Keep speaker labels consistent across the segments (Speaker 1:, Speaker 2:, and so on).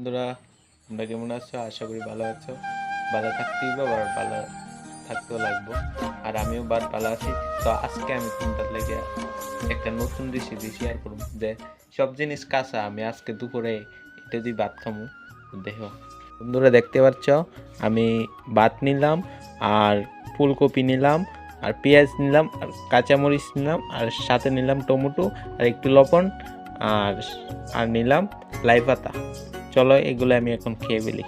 Speaker 1: বন্ধুরা, তোমরা কেমন আছো? আশা করি ভালো আছো। ভালো থাকতেই বা ভালো থাকতেও লাগবো। আর আমিও ভালো আছি। তো আজকে আমি তোমাদের লেগে একটা নতুন রেসিপি শেয়ার করব, যে সব জিনিস কাঁচা আমি আজকে দুপুরে এটা দিয়ে ভাত খামু। দেখো বন্ধুরা, দেখতে পাচ্ছ আমি ভাত নিলাম, আর ফুলকপি নিলাম, আর পেঁয়াজ নিলাম, আর কাঁচামরিচ নিলাম, আর সাথে নিলাম টমেটো, আর একটু লবণ, আর আর নিলাম লাই পাতা। চলো এগুলো আমি এখন খেয়ে ফেলি।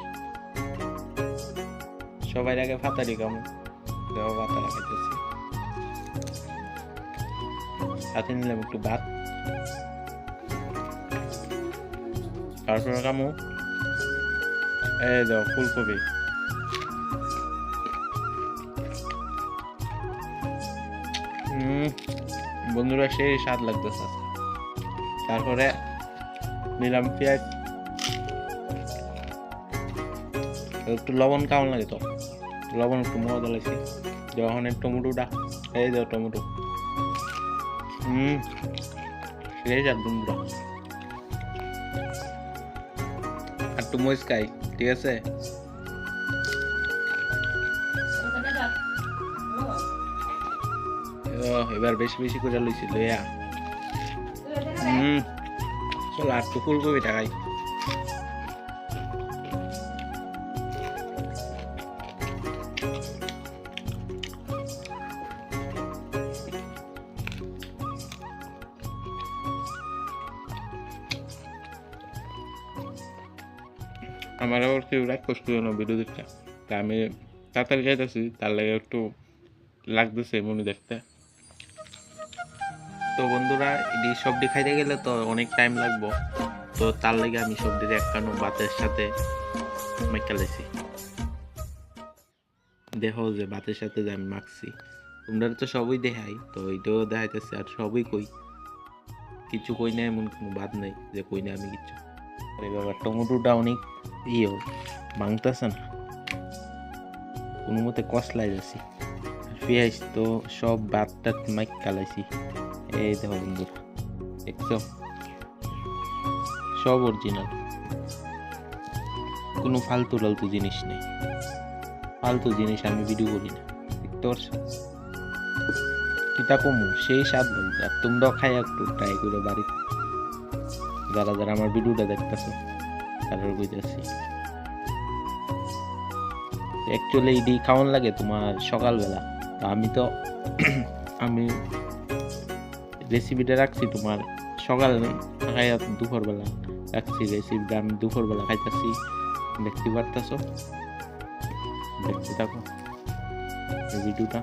Speaker 1: সবাই আগে পাতারি খামু, দেখো পাতা লাগাইতেছি। সাথে নিলাম একটু ভাত, তারপরে খামু এই দেখো ফুলকপি। বন্ধুরা, সেই স্বাদ লাগতেছে। তারপরে নিলাম পেঁয়াজ, একটু লবণ কেমন লাগে তো, লবণ একটু মজা লাগছে। যখন টমেটোটা, এই দাও টমেটো, সেই স্বাদ বন্ধুরা। আর একটু মরিচ খাই, ঠিক আছে? এবার বেশি বেশি করে লইছি লইয়া। চলো আর একটু ফুলকপি টাকাই। আমার আবার কেউ রাগ করছিল না ভিডিও দেখতে, তা আমি তাড়াতাড়ি খাইতেছি, তার লাগে একটু লাগতেছে মনে দেখতে। তো বন্ধুরা, এই সবজি খাইতে গেলে তো অনেক টাইম লাগবো, তো তার লাগে আমি সবজির একখানো ভাতের সাথে মেখালাইছি। দেখো যে ভাতের সাথে যে আমি মাখছি, তোমরা তো সবই দেখাই, তো এইটাও দেখাইতেছি। আর সবই কই, কিছু কই না এমন কোনো বাদ নেই যে কই না আমি কিছু। আরে বাবা, টমেটোটা অনেক ভাঙতেছে না, কোনো মতে কষলাই যাচ্ছি। পেঁয়াজ তো সব ভাত টাত মাইক কালাইছি। এই দেখো বন্ধুরা, দেখছো সব অরিজিনাল, কোনো ফালতু টালতু জিনিস নেই। ফালতু জিনিস আমি ভিডিও করি না, দেখতে পারছো? কিতা কমু সেই স্বাদ বলতে। আর তোমরাও খাই একটু ট্রাই করে বাড়িতে, যারা যারা আমার ভিডিওটা দেখতেছো তারা বুঝতেছি। অ্যাকচুয়ালি এটি খাওয়ান লাগে তোমার সকালবেলা। তো আমি রেসিপিটা রাখছি তোমার সকাল খাই, দুপুরবেলা রাখছি রেসিপিটা। আমি দুপুরবেলা খাইতেছি, দেখতে পারতেছো? দেখতে থাকো এই ভিডিওটা।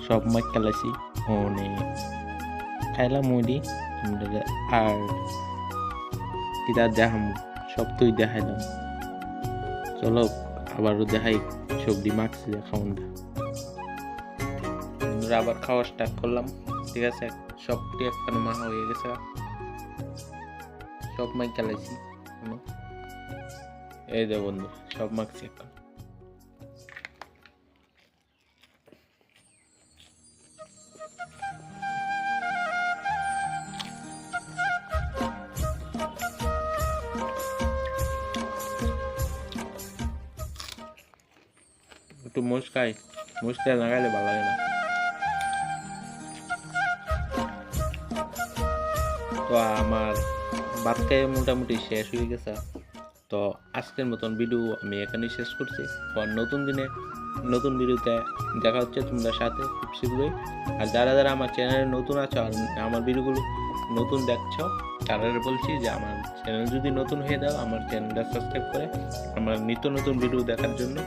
Speaker 1: সব মাইক কালাইছি, খাইলাম মুড়ি। আর এটা দেখাম, সব তুই দেখাইলাম। চলো আবারও দেখাই সবজি মাখছি খাওয়ানটা। বন্ধুরা, আবার খাওয়া স্টার্ট করলাম, ঠিক আছে? সবটি একখানে মাখা হয়ে গেছে, সব মাইক কালাইছি। এই দে বন্ধু, সব মাখছি এখন। একটু মুসকাই, মুসকা লাগাইলে ভালো লাগে না। তো আমার ভাত খেয়ে মোটামুটি শেষ হয়ে গেছে। তো আজকের মতন ভিডিও আমি এখানেই শেষ করছি। আর নতুন দিনে নতুন ভিডিওতে দেখা হচ্ছে তোমরা সাথে খুব শীঘ্রই। আর যারা যারা আমার চ্যানেলে নতুন আছো আর আমার ভিডিওগুলো নতুন দেখছো, তারা বলছি যে আমার চ্যানেল যদি নতুন হয়ে দাও, আমার চ্যানেলটা সাবস্ক্রাইব করে আমার নিত্য নতুন ভিডিও দেখার জন্য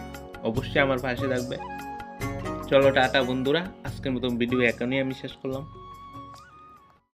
Speaker 1: অবশ্যই আমার পাশে থাকবে। চলো টাটা বন্ধুরা, আজকের মতন ভিডিও এখানেই আমি শেষ করলাম।